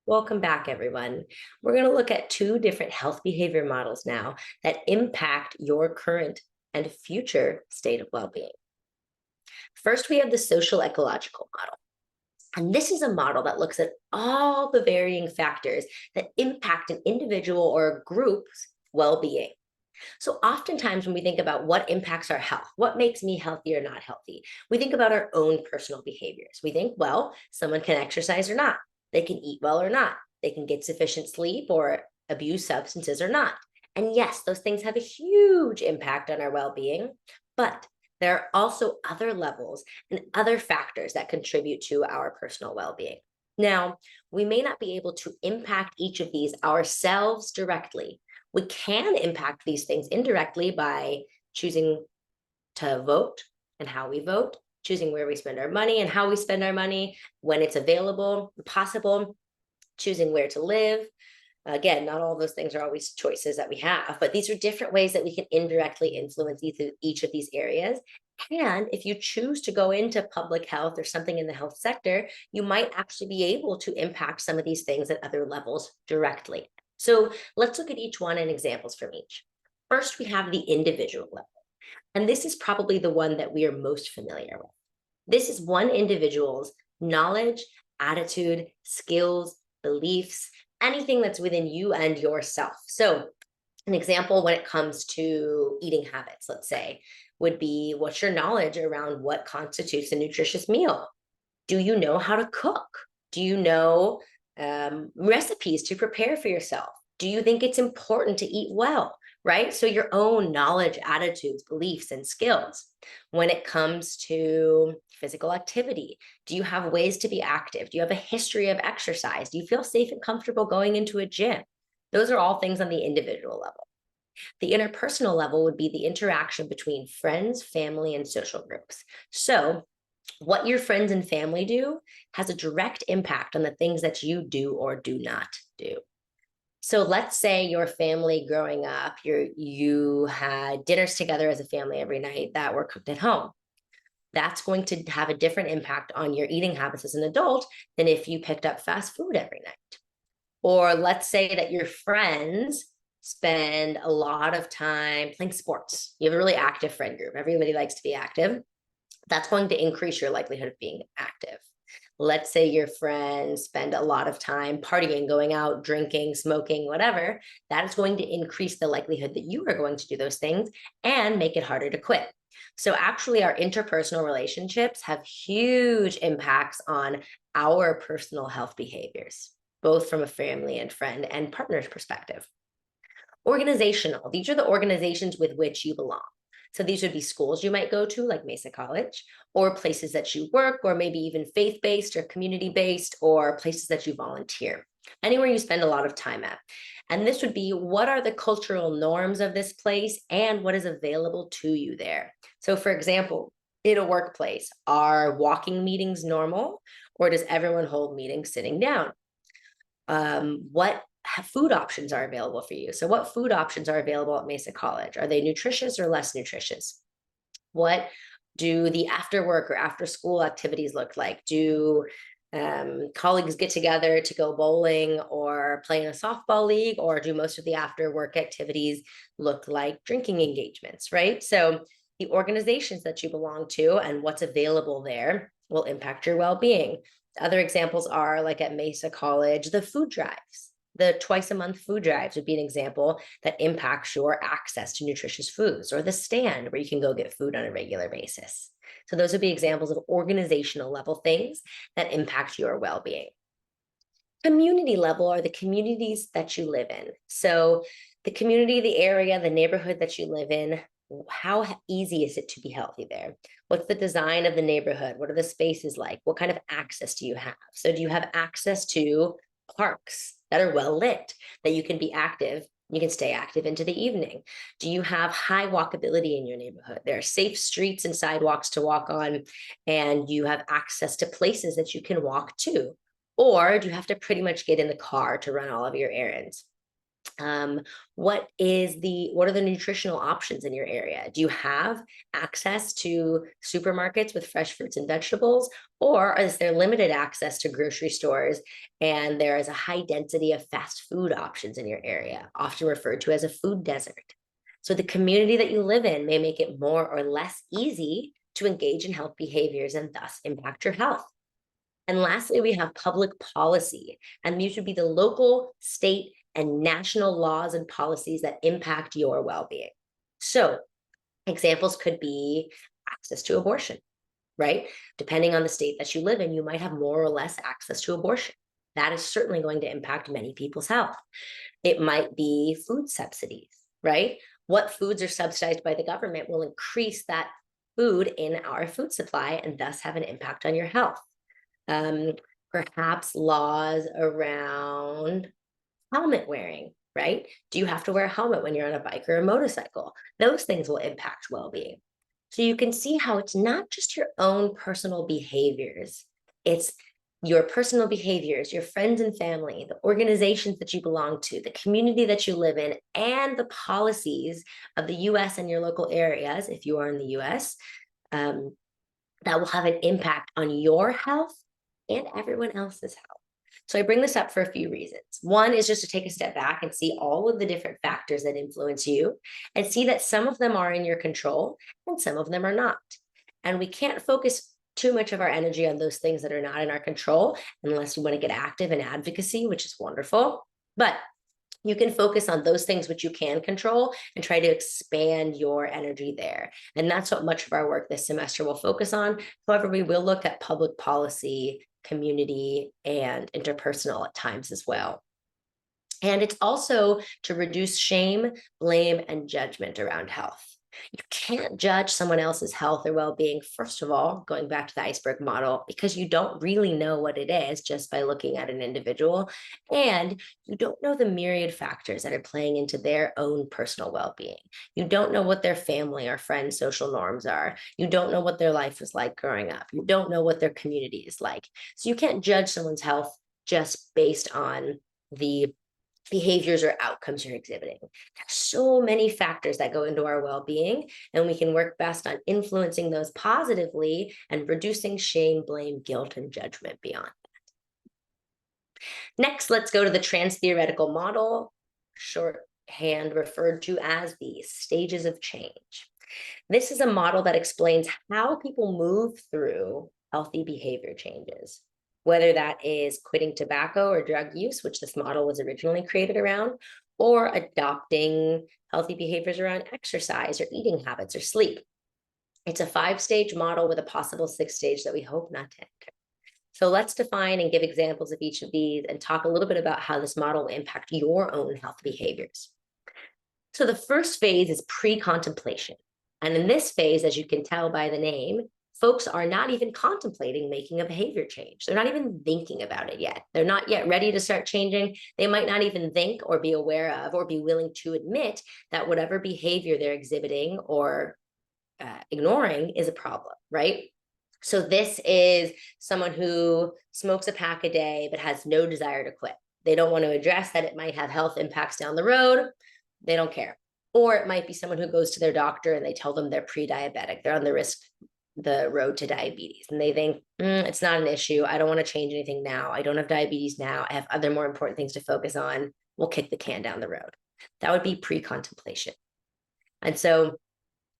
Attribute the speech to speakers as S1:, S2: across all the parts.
S1: Welcome back, everyone. We're going to look at two different health behavior models now that impact your current and future state of well being. First, we have the social ecological model. And this is a model that looks at all the varying factors that impact an individual or a group's well being. So, oftentimes, when we think about what impacts our health, what makes me healthy or not healthy, we think about our own personal behaviors. We think, well, someone can exercise or not, they can eat well or not, they can get sufficient sleep or abuse substances or not. And yes, those things have a huge impact on our well being, but there are also other levels and other factors that contribute to our personal well being. Now, we may not be able to impact each of these ourselves directly. We can impact these things indirectly by choosing to vote and how we vote, choosing where we spend our money and how we spend our money, when it's available, possible, choosing where to live. Again, not all those things are always choices that we have, but these are different ways that we can indirectly influence each of these areas. And if you choose to go into public health or something in the health sector, you might actually be able to impact some of these things at other levels directly. So let's look at each one and examples from each. First, we have the individual level. And this is probably the one that we are most familiar with. This is one individual's knowledge, attitude, skills, beliefs, anything that's within you and yourself. So, an example when it comes to eating habits, let's say, would be what's your knowledge around what constitutes a nutritious meal? Do you know how to cook? Do you know recipes to prepare for yourself? Do you think it's important to eat well? Right? So, your own knowledge, attitudes, beliefs, and skills. When it comes to physical activity, do you have ways to be active? Do you have a history of exercise? Do you feel safe and comfortable going into a gym? Those are all things on the individual level. The interpersonal level would be the interaction between friends, family, and social groups. So, what your friends and family do has a direct impact on the things that you do or do not do. So let's say your family growing up, you had dinners together as a family every night that were cooked at home. That's going to have a different impact on your eating habits as an adult than if you picked up fast food every night. Or let's say that your friends spend a lot of time playing sports. You have a really active friend group. Everybody likes to be active. That's going to increase your likelihood of being active. Let's say your friends spend a lot of time partying, going out, drinking, smoking, whatever. That is going to increase the likelihood that you are going to do those things and make it harder to quit. So, actually, our interpersonal relationships have huge impacts on our personal health behaviors, both from a family and friend and partner's perspective. Organizational, these are the organizations with which you belong. So these would be schools you might go to, like Mesa College, or places that you work, or maybe even faith based or community based, or places that you volunteer, anywhere you spend a lot of time at. And this would be what are the cultural norms of this place and what is available to you there. So, for example, in a workplace, are walking meetings normal, or does everyone hold meetings sitting down? What food options are available for you? So, what food options are available at Mesa College? Are they nutritious or less nutritious? What do the after work or after school activities look like? Do colleagues get together to go bowling or play in a softball league, or do most of the after work activities look like drinking engagements, right? So, the organizations that you belong to and what's available there will impact your well being. Other examples are like at Mesa College, the food drives. The twice a month food drives would be an example that impacts your access to nutritious foods, or the stand where you can go get food on a regular basis. So, those would be examples of organizational level things that impact your well being. Community level are the communities that you live in. So, the community, the area, the neighborhood that you live in, how easy is it to be healthy there? What's the design of the neighborhood? What are the spaces like? What kind of access do you have? So, do you have access to parks that are well lit, that you can be active? You can stay active into the evening. Do you have high walkability in your neighborhood? There are safe streets and sidewalks to walk on, and you have access to places that you can walk to. Or do you have to pretty much get in the car to run all of your errands? Um, what are the nutritional options in your area? Do you have access to supermarkets with fresh fruits and vegetables, or is there limited access to grocery stores and there is a high density of fast food options in your area, often referred to as a food desert? So the community that you live in may make it more or less easy to engage in health behaviors and thus impact your health. And lastly, we have public policy, and these would be the local, state, and national laws and policies that impact your well being. So, examples could be access to abortion, right? Depending on the state that you live in, you might have more or less access to abortion. That is certainly going to impact many people's health. It might be food subsidies, right? What foods are subsidized by the government will increase that food in our food supply and thus have an impact on your health. um, Perhaps laws around helmet wearing, right? Do you have to wear a helmet when you're on a bike or a motorcycle? Those things will impact well being. So you can see how it's not just your own personal behaviors, it's your personal behaviors, your friends and family, the organizations that you belong to, the community that you live in, and the policies of the US and your local areas, if you are in the US, um, that will have an impact on your health and everyone else's health. So I bring this up for a few reasons. One is just to take a step back and see all of the different factors that influence you and see that some of them are in your control and some of them are not. And we can't focus too much of our energy on those things that are not in our control unless you want to get active in advocacy, which is wonderful. But you can focus on those things which you can control and try to expand your energy there. And that's what much of our work this semester will focus on. However, we will look at public policy, community, and interpersonal at times as well. And it's also to reduce shame, blame, and judgment around health. You can't judge someone else's health or well being, first of all, going back to the iceberg model, because you don't really know what it is just by looking at an individual. And you don't know the myriad factors that are playing into their own personal well being. You don't know what their family or friends' social norms are. You don't know what their life was like growing up. You don't know what their community is like. So you can't judge someone's health just based on the behaviors or outcomes you're exhibiting. There's so many factors that go into our well-being, and we can work best on influencing those positively and reducing shame, blame, guilt, and judgment beyond. Next, let's go to the trans-theoretical model, shorthand referred to as the stages of change. This is a model that explains how people move through healthy behavior changes, whether that is quitting tobacco or drug use, which this model was originally created around, or adopting healthy behaviors around exercise or eating habits or sleep. It's a 5-stage model with a possible 6th stage that we hope not to enter. So let's define and give examples of each of these and talk a little bit about how this model will impact your own health behaviors. So the first phase is pre-contemplation. And in this phase, as you can tell by the name, folks are not even contemplating making a behavior change. They're not even thinking about it yet. They're not yet ready to start changing. They might not even think or be aware of or be willing to admit that whatever behavior they're exhibiting or ignoring is a problem, right? So this is someone who smokes a pack a day but has no desire to quit. They don't want to address that it might have health impacts down the road. They don't care. Or it might be someone who goes to their doctor and they tell them they're pre-diabetic. They're on the road to diabetes. And they think, it's not an issue. I don't want to change anything now. I don't have diabetes now. I have other more important things to focus on. We'll kick the can down the road. That would be pre-contemplation. And so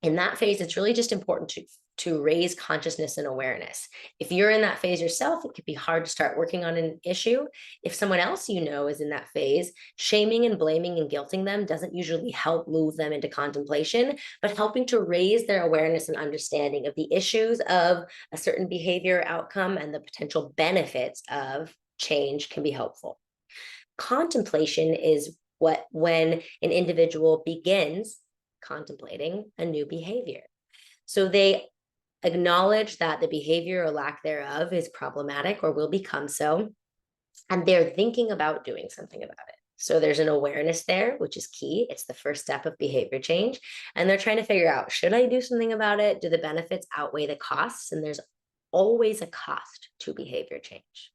S1: in that phase, it's really just important to raise consciousness and awareness. If you're in that phase yourself, it could be hard to start working on an issue. If someone else you know is in that phase, shaming and blaming and guilting them doesn't usually help move them into contemplation, but helping to raise their awareness and understanding of the issues of a certain behavior outcome and the potential benefits of change can be helpful. Contemplation is when an individual begins contemplating a new behavior. So they acknowledge that the behavior or lack thereof is problematic or will become so, and they're thinking about doing something about it. So there's an awareness there, which is key. It's the first step of behavior change. And they're trying to figure out, should I do something about it? Do the benefits outweigh the costs? And there's always a cost to behavior change.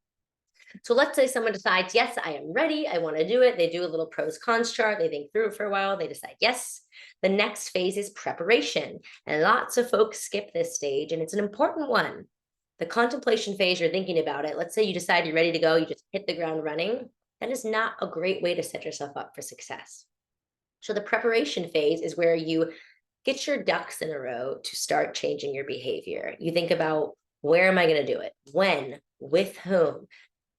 S1: So let's say someone decides, yes, I am ready. I want to do it. They do a little pros cons chart. They think through it for a while. They decide, yes. The next phase is preparation. And lots of folks skip this stage, and it's an important one. The contemplation phase, you're thinking about it. Let's say you decide you're ready to go. You just hit the ground running. That is not a great way to set yourself up for success. So the preparation phase is where you get your ducks in a row to start changing your behavior. You think about, where am I going to do it? When? With whom?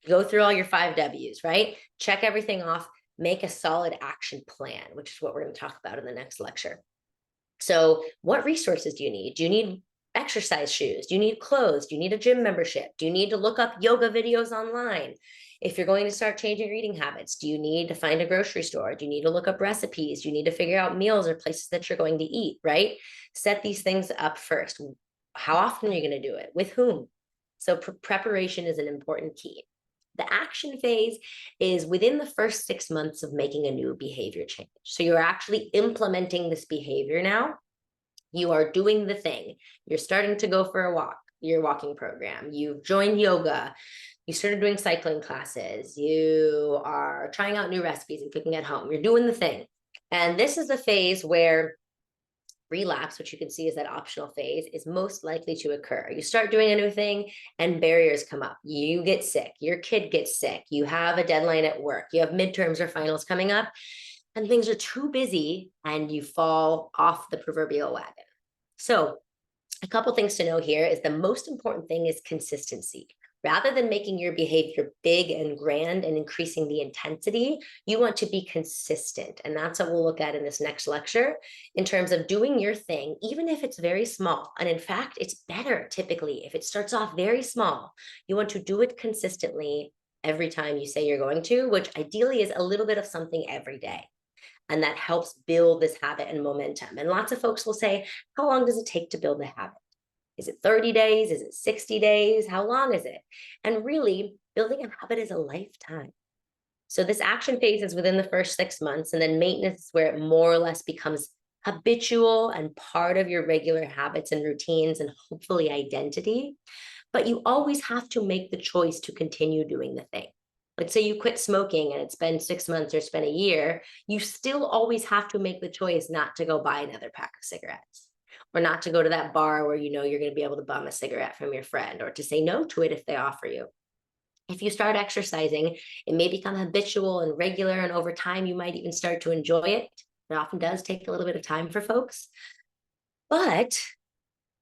S1: Go through all your 5 W's, right? Check everything off, make a solid action plan, which is what we're going to talk about in the next lecture. So what resources do you need? Do you need exercise shoes? Do you need clothes? Do you need a gym membership? Do you need to look up yoga videos online? If you're going to start changing your eating habits, do you need to find a grocery store? Do you need to look up recipes? Do you need to figure out meals or places that you're going to eat, right? Set these things up first. How often are you going to do it? With whom? So preparation is an important key. The action phase is within the first 6 months of making a new behavior change. So you're actually implementing this behavior now. You are doing the thing. You're starting to go for a walk, your walking program. You've joined yoga. You started doing cycling classes. You are trying out new recipes and cooking at home. You're doing the thing. And this is the phase where relapse, which you can see is that optional phase, is most likely to occur. You start doing a new thing and barriers come up. You get sick, your kid gets sick, you have a deadline at work, you have midterms or finals coming up, and things are too busy and you fall off the proverbial wagon. So a couple things to know here is the most important thing is consistency. Rather than making your behavior big and grand and increasing the intensity, you want to be consistent. And that's what we'll look at in this next lecture in terms of doing your thing, even if it's very small. And in fact, it's better typically if it starts off very small. You want to do it consistently every time you say you're going to, which ideally is a little bit of something every day. And that helps build this habit and momentum. And lots of folks will say, how long does it take to build the habit? Is it 30 days? Is it 60 days? How long is it? And really, building a habit is a lifetime. So this action phase is within the first 6 months, and then maintenance is where it more or less becomes habitual and part of your regular habits and routines and hopefully identity. But you always have to make the choice to continue doing the thing. Let's say you quit smoking and it's been 6 months or it's been a year, you still always have to make the choice not to go buy another pack of cigarettes, or not to go to that bar where you know you're going to be able to bum a cigarette from your friend, or to say no to it if they offer you. If you start exercising, it may become habitual and regular, and over time you might even start to enjoy it. It often does take a little bit of time for folks. But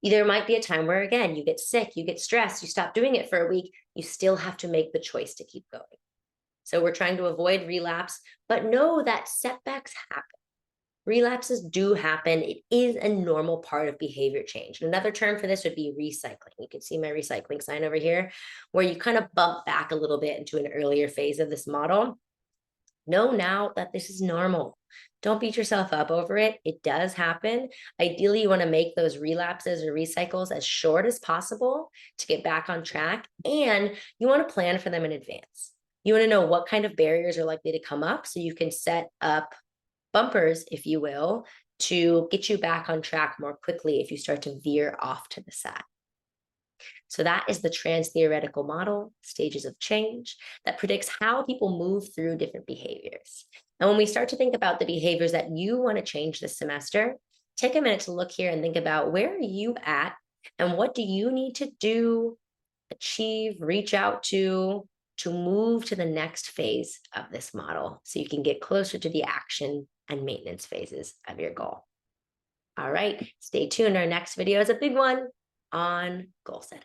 S1: there might be a time where, again, you get sick, you get stressed, you stop doing it for a week, you still have to make the choice to keep going. So we're trying to avoid relapse, but know that setbacks happen. Relapses do happen. It is a normal part of behavior change. And another term for this would be recycling. You can see my recycling sign over here, where you kind of bump back a little bit into an earlier phase of this model. Know now that this is normal. Don't beat yourself up over it. It does happen. Ideally, you want to make those relapses or recycles as short as possible to get back on track. And you want to plan for them in advance. You want to know what kind of barriers are likely to come up so you can set up bumpers, if you will, to get you back on track more quickly if you start to veer off to the side. So that is the trans-theoretical model, stages of change, that predicts how people move through different behaviors. And when we start to think about the behaviors that you want to change this semester, take a minute to look here and think about, where are you at and what do you need to do, achieve, reach out to move to the next phase of this model so you can get closer to the action and maintenance phases of your goal. All right, stay tuned. Our next video is a big one on goal setting.